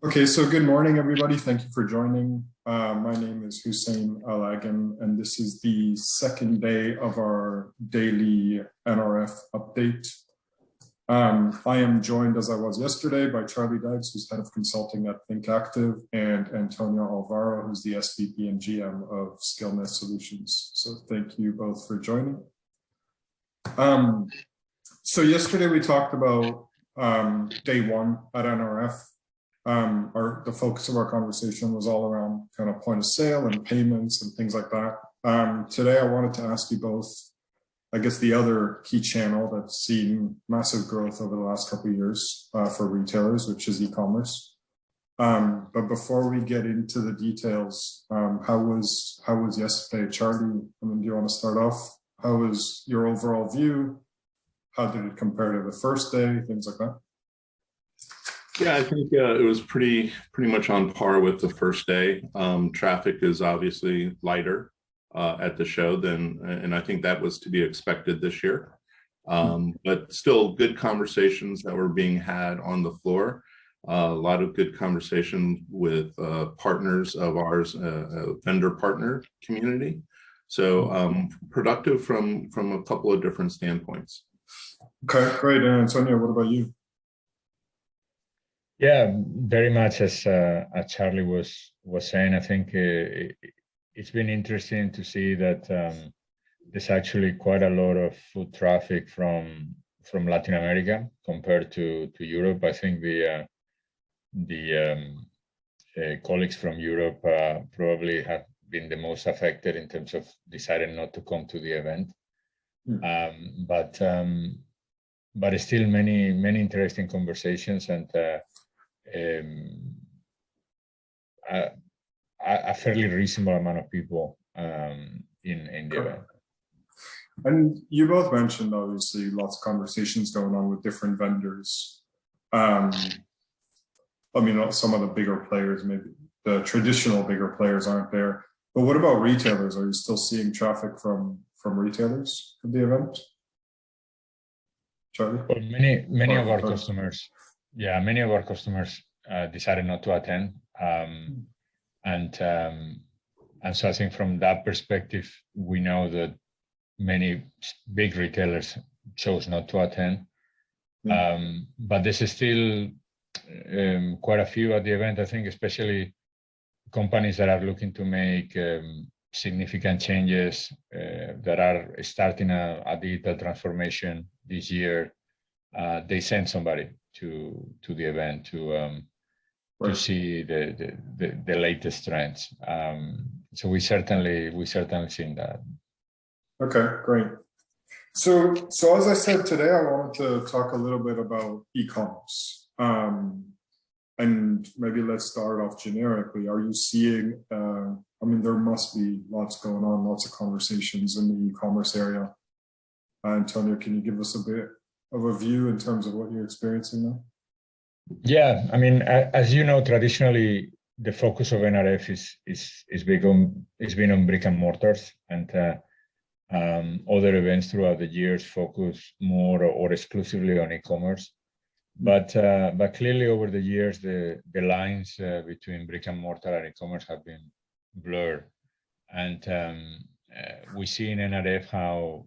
Okay, so good morning, everybody. Thank you for joining. My name is Hussein Alagan, and this is the second day of our daily NRF update. I am joined, as I was yesterday, by Charlie Dykes, who's head of consulting at ThinkActive, and Antonio Alvaro, who's the SVP and GM of SkillNet Solutions. So thank you both for joining. So yesterday we talked about day one at NRF. The focus of our conversation was all around kind of point of sale and payments and things like that. Today, I wanted to ask you both, I guess, the other key channel that's seen massive growth over the last couple of years for retailers, which is e-commerce. But before we get into the details, how was yesterday? Charlie, do you want to start off? How was your overall view? How did it compare to the first day? Things like that. Yeah, I think it was pretty much on par with the first day. Traffic is obviously lighter at the show and I think that was to be expected this year. But still good conversations that were being had on the floor. A lot of good conversation with partners of ours, vendor partner community. So productive from a couple of different standpoints. Okay, great. And Antonio, what about you? Yeah, very much as Charlie was saying. I think it's been interesting to see that there's actually quite a lot of foot traffic from Latin America compared to Europe. I think the colleagues from Europe probably have been the most affected in terms of deciding not to come to the event. But still many interesting conversations and a fairly reasonable amount of people in the event. And you both mentioned, obviously, lots of conversations going on with different vendors. Some of the bigger players, maybe the traditional bigger players aren't there. But what about retailers? Are you still seeing traffic from retailers at the event? Charlie? Well, many of our customers. Yeah, many of our customers decided not to attend, and so I think from that perspective, we know that many big retailers chose not to attend, but this is still quite a few at the event. I think especially companies that are looking to make significant changes, that are starting a digital transformation this year. They send somebody to the event to see the latest trends. So we certainly seen that. Okay, great. So as I said today, I wanted to talk a little bit about e-commerce. And maybe let's start off generically. Are you seeing? There must be lots going on, lots of conversations in the e-commerce area. Antonio, can you give us a bit of a view in terms of what you're experiencing now? Yeah, as you know, traditionally the focus of NRF is been on brick and mortars, and other events throughout the years focus more or exclusively on e-commerce. But clearly over the years the lines between brick and mortar and e-commerce have been blurred, and we see in NRF how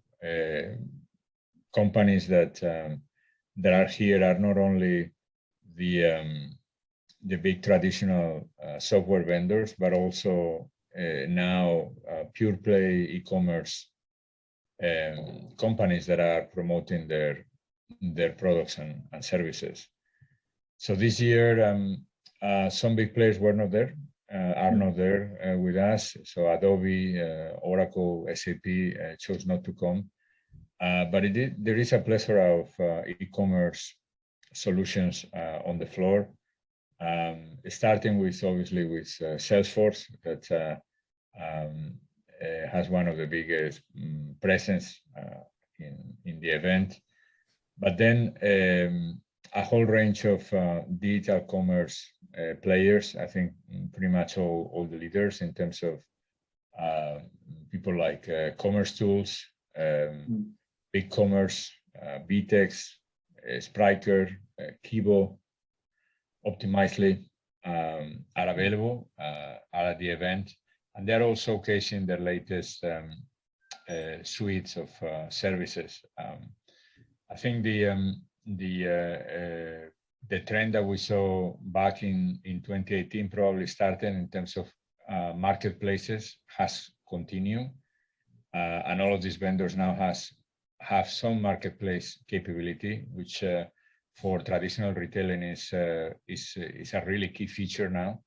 companies that are here are not only the big traditional software vendors, but also now pure play e-commerce companies that are promoting their products and services. So this year some big players were not there, are not there with us. So Adobe, Oracle, SAP chose not to come. But there is a plethora of e-commerce solutions on the floor, starting with Salesforce, that has one of the biggest presence in the event. But then a whole range of digital commerce players. I think pretty much all the leaders in terms of people like Commerce Tools, BigCommerce, BTEX, Spryker, Kibo, Optimizely. are available, are at the event, and they're all showcasing their latest suites of services. I think the trend that we saw back in 2018 probably started in terms of marketplaces has continued, and all of these vendors now have some marketplace capability, which for traditional retailing is a really key feature now,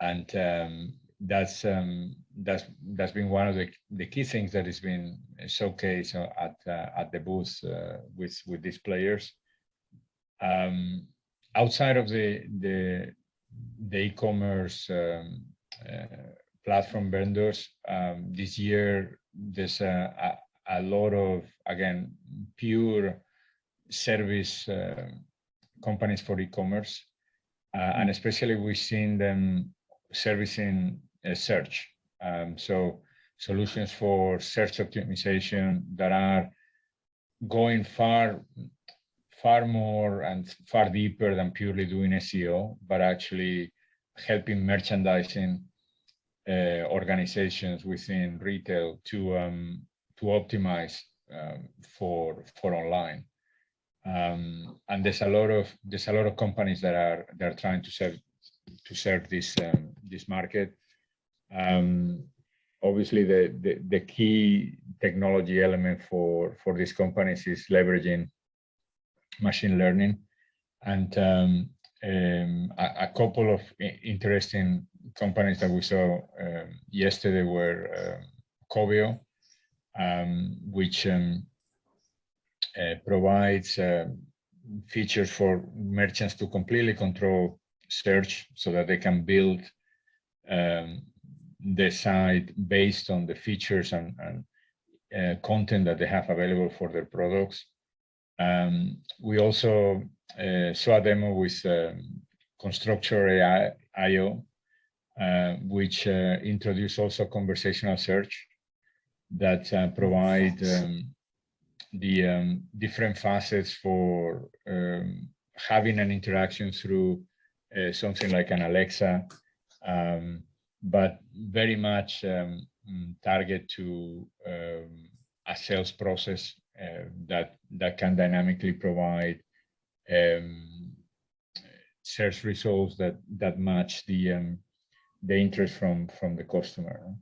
and that's been one of the key things that has been showcased at the booth with these players. Outside of the e-commerce platform vendors, this year there's a lot of, again, pure service companies for e-commerce, and especially we've seen them servicing search. So solutions for search optimization that are going far more and far deeper than purely doing SEO, but actually helping merchandising organizations within retail to optimize for online. And there's a lot of companies that are trying to serve this market. Obviously, the key technology element for these companies is leveraging machine learning, and a couple of interesting companies that we saw yesterday were Coveo, which provides features for merchants to completely control search so that they can build the site based on the features and content that they have available for their products. We also saw a demo with Constructor.io, which introduced also conversational search that provide the different facets for having an interaction through something like an Alexa, but very much target to a sales process that can dynamically provide search results that match the interest from the customer.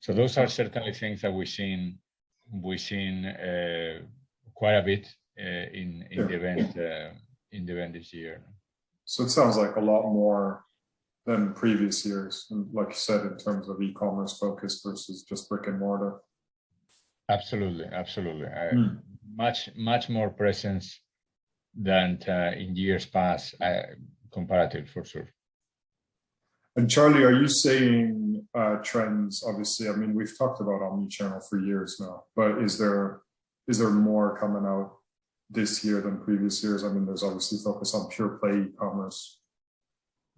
So those are certainly things that we've seen quite a bit in the event this year. So it sounds like a lot more than previous years, and like you said, in terms of e-commerce focus versus just brick and mortar. Absolutely. Much more presence than in years past, comparative for sure. And Charlie, are you seeing trends? Obviously, I mean, we've talked about omnichannel for years now, but is there more coming out this year than previous years? I mean, there's obviously focus on pure play e-commerce,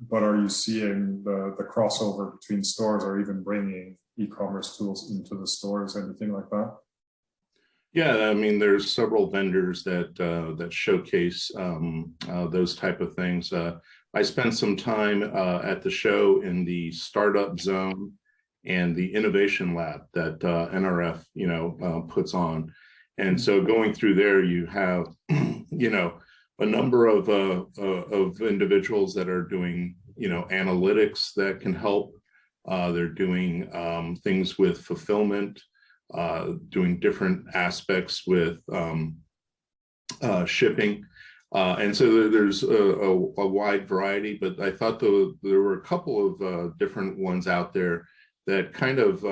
but are you seeing the crossover between stores or even bringing e-commerce tools into the stores, anything like that? Yeah, I mean, there's several vendors that showcase those type of things. I spent some time at the show in the startup zone and the innovation lab that NRF, puts on. And so going through there, you have, a number of individuals that are doing, analytics that can help. They're doing things with fulfillment, doing different aspects with shipping. And so there's a wide variety, but I thought there were a couple of different ones out there that kind of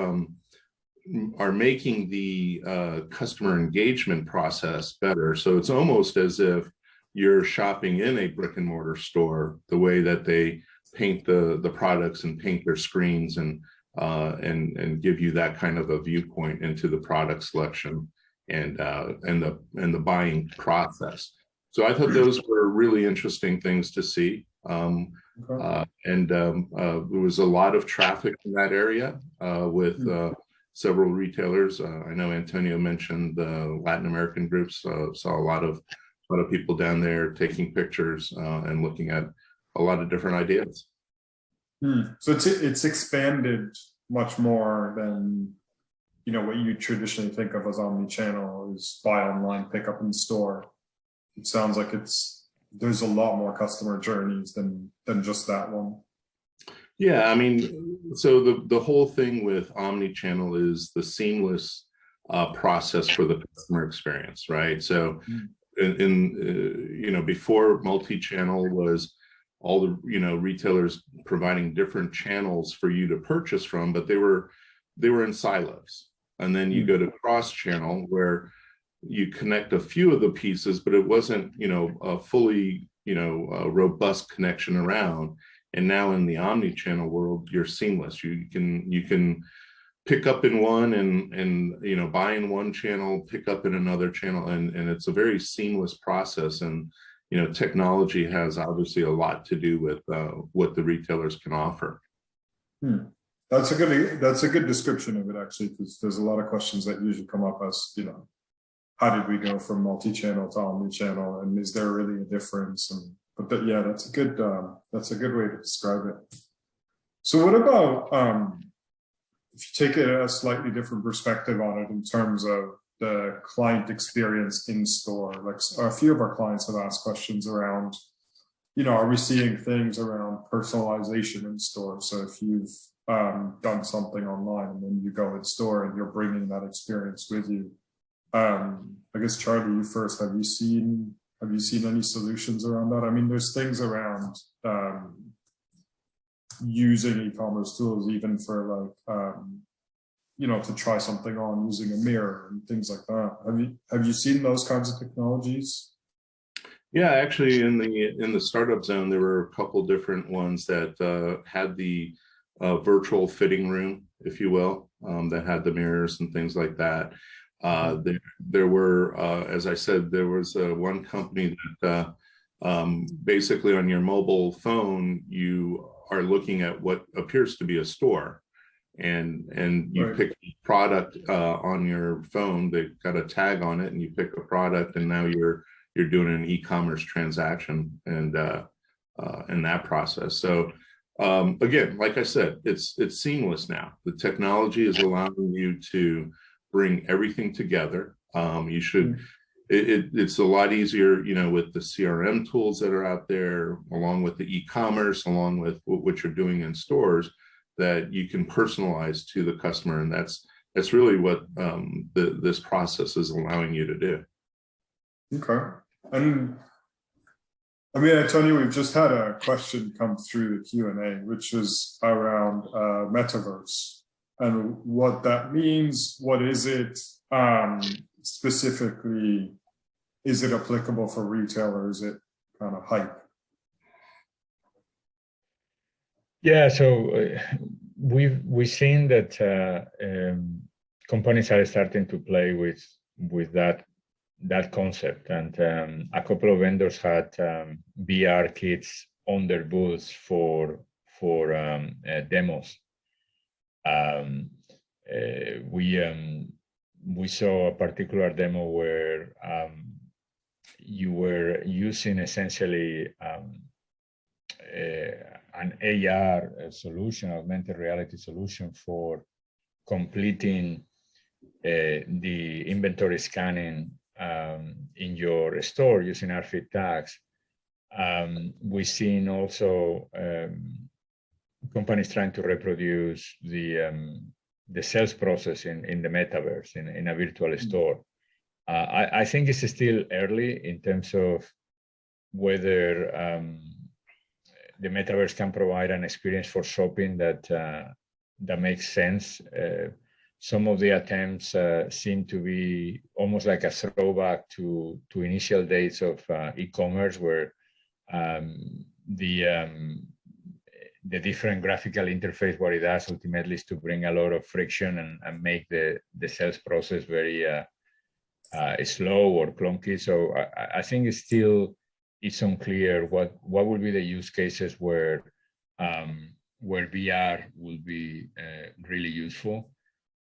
are making the customer engagement process better. So it's almost as if you're shopping in a brick and mortar store, the way that they paint the products and paint their screens and give you that kind of a viewpoint into the product selection and the buying process. So I thought those were really interesting things to see. There was a lot of traffic in that area with several retailers. I know Antonio mentioned the Latin American groups, saw a lot of a lot of people down there taking pictures and looking at a lot of different ideas. So it's expanded much more than, you know, what you traditionally think of as omni-channel is buy online, pick up in store. It sounds like there's a lot more customer journeys than just that one. Yeah, I mean, so the whole thing with omni-channel is the seamless process for the customer experience, right? So you know, before multi-channel was all the, you know, retailers providing different channels for you to purchase from, but they were in silos. And then you go to cross-channel where you connect a few of the pieces, but it wasn't, you know, a fully, you know, robust connection around. And now in the omni-channel world, you're seamless. You can pick up in one and you know, buy in one channel, pick up in another channel, and it's a very seamless process. And you know, technology has obviously a lot to do with what the retailers can offer. That's a good description of it, actually, because there's a lot of questions that usually come up as, you know, how did we go from multi-channel to omni-channel, and is there really a difference? But yeah, that's a good way to describe it. So what about if you take a slightly different perspective on it in terms of the client experience in store? Like a few of our clients have asked questions around, you know, are we seeing things around personalization in store? So if you've done something online and then you go in store and you're bringing that experience with you, I guess Charlie, you first. Have you seen any solutions around that? I mean, there's things around using e-commerce tools, even for like you know, to try something on using a mirror and things like that. Have you seen those kinds of technologies? Yeah, actually, in the startup zone, there were a couple different ones that had the virtual fitting room, if you will, that had the mirrors and things like that. There were, as I said, there was one company that basically on your mobile phone, you are looking at what appears to be a store. And you pick a product on your phone. They've got a tag on it, and you pick a product, and now you're doing an e-commerce transaction and in that process. So again, like I said, it's seamless now. The technology is allowing you to bring everything together. You should. It's a lot easier, you know, with the CRM tools that are out there, along with the e-commerce, along with what you're doing in stores, that you can personalize to the customer, and that's really what this process is allowing you to do. Okay, and I mean, Antonio, we've just had a question come through the Q&A, which is around Metaverse and what that means. What is it specifically? Is it applicable for retail, or is it kind of hype? Yeah, so we've seen that companies are starting to play with that concept, and a couple of vendors had VR kits on their booths for demos. We saw a particular demo where you were using essentially an AR solution, augmented reality solution, for completing the inventory scanning in your store using RFID tags. We've seen also companies trying to reproduce the sales process in the metaverse, in a virtual store. I think it's still early in terms of whether the metaverse can provide an experience for shopping that makes sense. Some of the attempts seem to be almost like a throwback to initial days of e-commerce, where the different graphical interface, what it does ultimately is to bring a lot of friction and make the sales process very slow or clunky. So I think it's unclear what will be the use cases where VR will be really useful.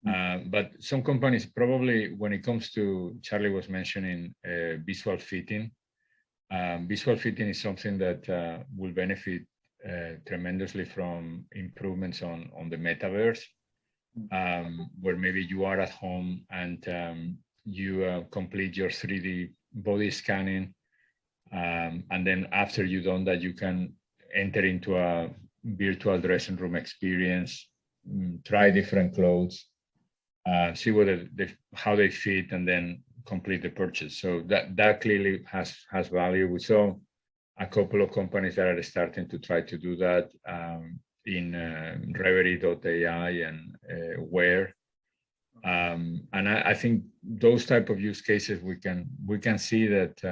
But some companies probably, when it comes to, Charlie was mentioning visual fitting, Visual fitting is something that will benefit tremendously from improvements on the metaverse, where maybe you are at home and you complete your 3D body scanning, and then after you've done that, you can enter into a virtual dressing room experience, try different clothes, see how they fit, and then complete the purchase. So that clearly has value. We saw a couple of companies that are starting to try to do that in Reverie.ai and Where. And I think those type of use cases we can see that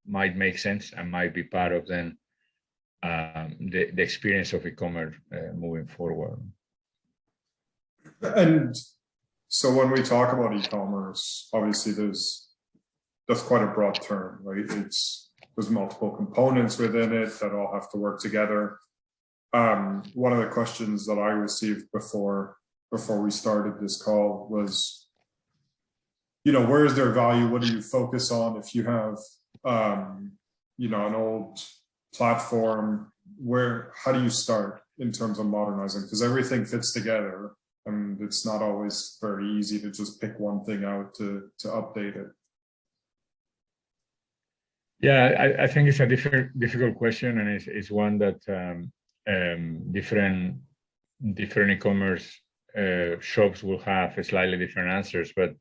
might make sense and might be part of then the experience of e-commerce moving forward. And so when we talk about e-commerce, obviously that's quite a broad term, right? There's multiple components within it that all have to work together. One of the questions that I received before we started this call was, where is their value? What do you focus on? If you have, an old platform, how do you start in terms of modernizing? Because everything fits together. And it's not always very easy to just pick one thing out to update it. Yeah, I think it's a difficult question, and it's one that different e-commerce shops will have slightly different answers. But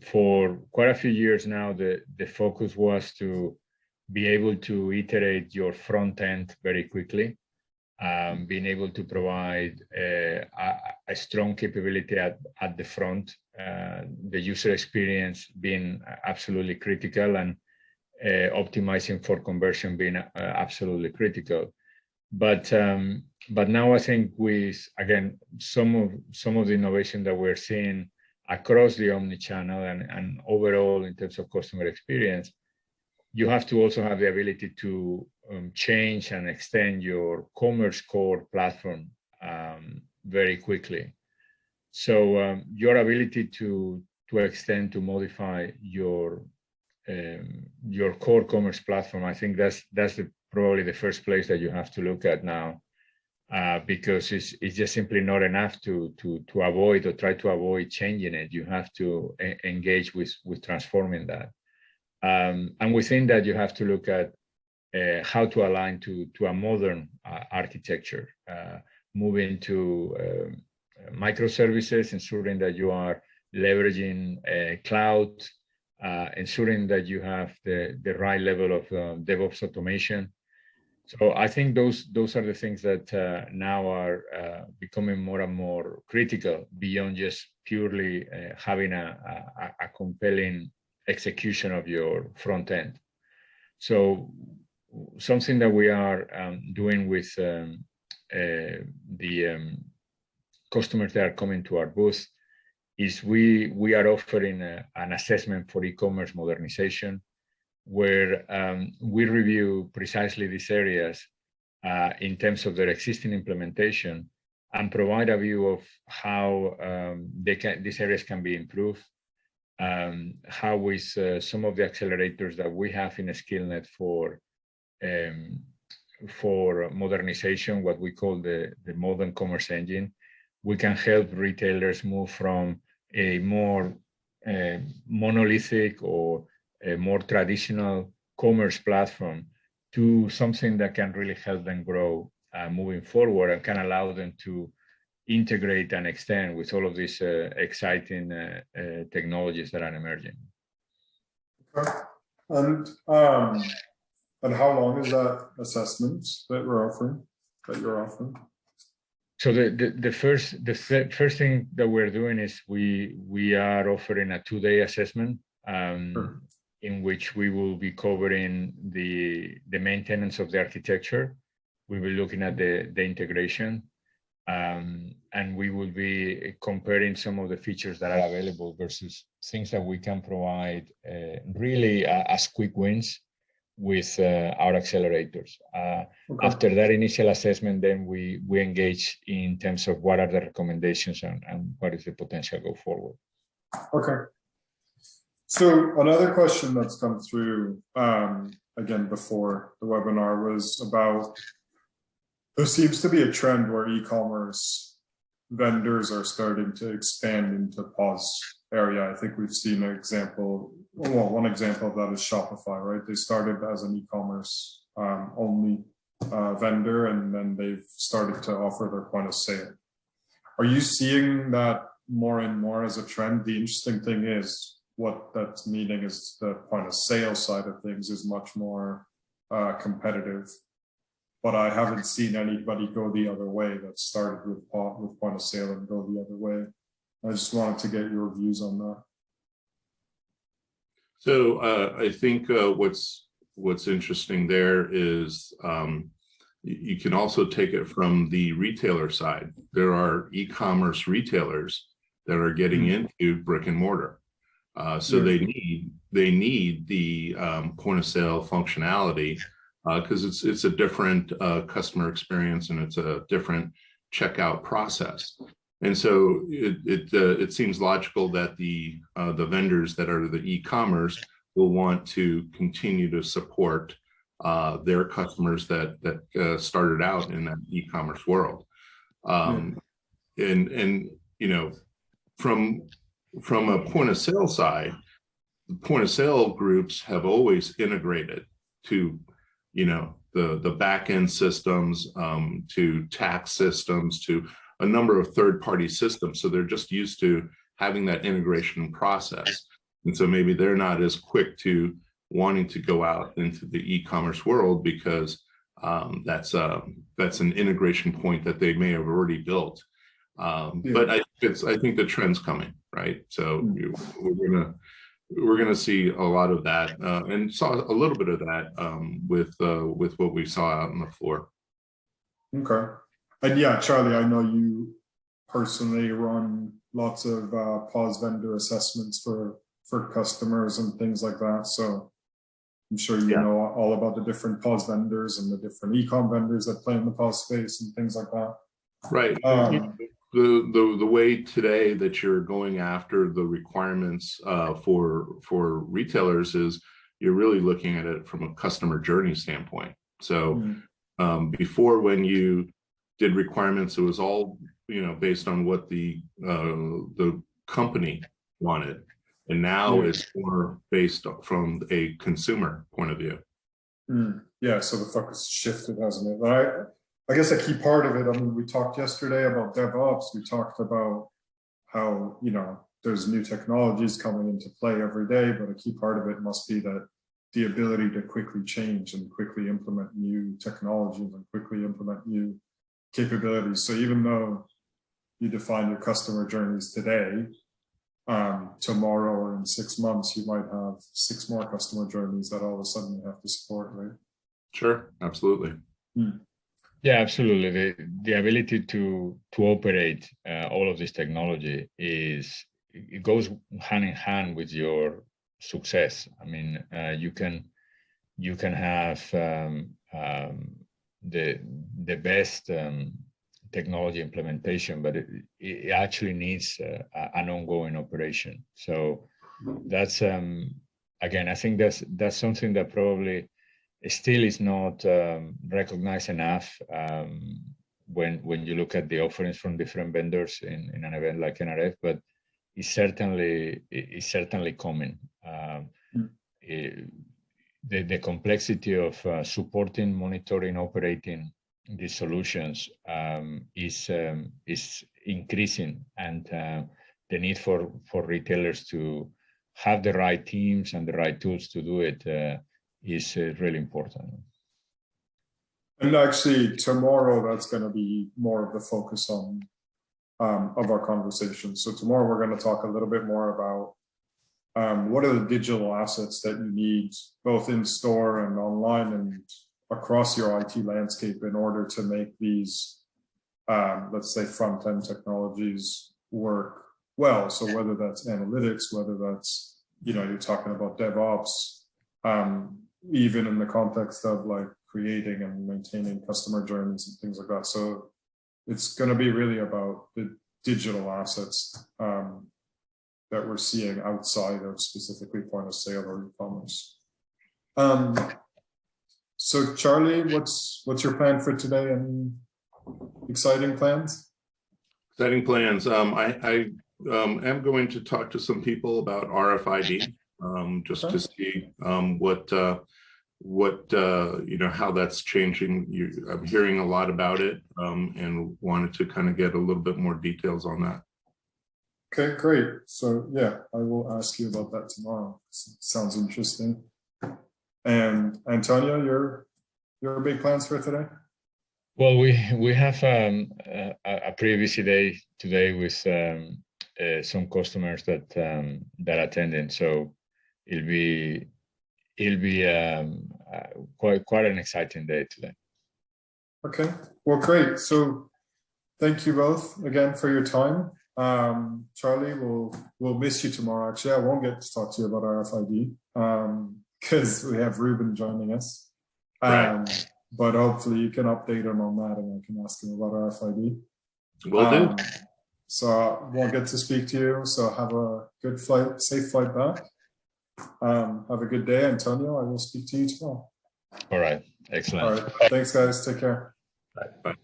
for quite a few years now, the focus was to be able to iterate your front end very quickly. Being able to provide a strong capability at the front, the user experience being absolutely critical, and optimizing for conversion being absolutely critical. But now I think with, again, some of the innovation that we're seeing across the omni-channel and overall in terms of customer experience, you have to also have the ability to change and extend your commerce core platform very quickly. So your ability to extend, to modify your core commerce platform, I think that's probably the first place that you have to look at now, because it's just simply not enough to avoid or try to avoid changing it. You have to engage with transforming that. And within that, you have to look at how to align to a modern architecture, moving to microservices, ensuring that you are leveraging cloud, ensuring that you have the right level of DevOps automation. So I think those are the things that now are becoming more and more critical, beyond just purely having a compelling execution of your front end. So something that we are doing with the customers that are coming to our booth is we are offering an assessment for e-commerce modernization, where we review precisely these areas in terms of their existing implementation, and provide a view of how these areas can be improved, how with some of the accelerators that we have in SkillNet for modernization, what we call the modern commerce engine, we can help retailers move from a more monolithic or a more traditional commerce platform to something that can really help them grow moving forward, and can allow them to integrate and extend with all of these exciting technologies that are emerging. Okay. And how long is that assessment that you're offering? So the first thing that we're doing is we are offering a 2-day assessment in which we will be covering the maintenance of the architecture. We will be looking at the integration, and we will be comparing some of the features that are available versus things that we can provide really as quick wins with our accelerators. Okay. After that initial assessment, then we engage in terms of what are the recommendations and what is the potential go forward. Okay. So another question that's come through, again, before the webinar was about, there seems to be a trend where e-commerce vendors are starting to expand into POS area. I think we've seen an example, well, one example of that is Shopify, right? They started as an e-commerce only vendor, and then they've started to offer their point of sale. Are you seeing that more and more as a trend? The interesting thing is, what that's meaning is the point of sale side of things is much more competitive, but I haven't seen anybody go the other way that started with point of sale and go the other way. I just wanted to get your views on that. So I think what's interesting there is you can also take it from the retailer side. There are e-commerce retailers that are getting into brick and mortar. So they need the point of sale functionality because it's a different customer experience, and it's a different checkout process. And so it seems logical that the vendors that are the e-commerce will want to continue to support their customers that started out in that e-commerce world. And you know, from a point of sale side, the point of sale groups have always integrated to, you know, the back end systems, to tax systems, to a number of third-party systems. So they're just used to having that integration process. And so maybe they're not as quick to wanting to go out into the e-commerce world because that's an integration point that they may have already built. But I think the trend's coming, right? So we're gonna see a lot of that, and saw a little bit of that with what we saw out on the floor. Okay, and yeah, Charlie, I know you personally run lots of POS vendor assessments for customers and things like that. So I'm sure you know all about the different POS vendors and the different e-com vendors that play in the POS space and things like that. Right. The way today that you're going after the requirements for retailers is you're really looking at it from a customer journey standpoint. So before, when you did requirements, it was all, you know, based on what the company wanted, and now it's more based from a consumer point of view. Yeah, so the focus shifted, hasn't it? I guess a key part of it, I mean, we talked yesterday about DevOps. We talked about how, you know, there's new technologies coming into play every day, but a key part of it must be that the ability to quickly change and quickly implement new technologies and quickly implement new capabilities. So even though you define your customer journeys today, tomorrow or in 6 months, you might have 6 more customer journeys that all of a sudden you have to support, right? Sure, absolutely. Yeah, absolutely. The ability to operate all of this technology it goes hand in hand with your success. I mean, you can have the best technology implementation, but it actually needs an ongoing operation. So that's again, I think that's something that probably still is not recognized enough when you look at the offerings from different vendors in an event like NRF, but it's certainly coming. The complexity of supporting, monitoring, operating these solutions is increasing, and the need for retailers to have the right teams and the right tools to do it is really important. And actually, tomorrow that's going to be more of the focus on of our conversation. So tomorrow we're going to talk a little bit more about what are the digital assets that you need both in store and online and across your IT landscape in order to make these, let's say, front-end technologies work well. So whether that's analytics, whether that's, you know, you're talking about DevOps, even in the context of like creating and maintaining customer journeys and things like that. So it's going to be really about the digital assets that we're seeing outside of specifically point of sale or e-commerce. So Charlie, what's your plan for today? Any exciting plans? Exciting plans. I am going to talk to some people about RFID, just to see how that's changing. I'm hearing a lot about it, and wanted to kind of get a little bit more details on that. Okay, great. So yeah, I will ask you about that tomorrow. Sounds interesting. And Antonio, your big plans for today? Well, we have a pretty busy day today with some customers that attending. So it'll be quite an exciting day today. Okay. Well, great. So thank you both again for your time. Charlie, we'll miss you tomorrow. Actually, I won't get to talk to you about RFID because we have Ruben joining us. Right. But hopefully you can update him on that and I can ask him about RFID. Will do. So I won't get to speak to you. So have a good flight, safe flight back. Have a good day, Antonio. I will speak to you tomorrow. All right. Excellent. All right. Thanks, guys. Take care. Bye.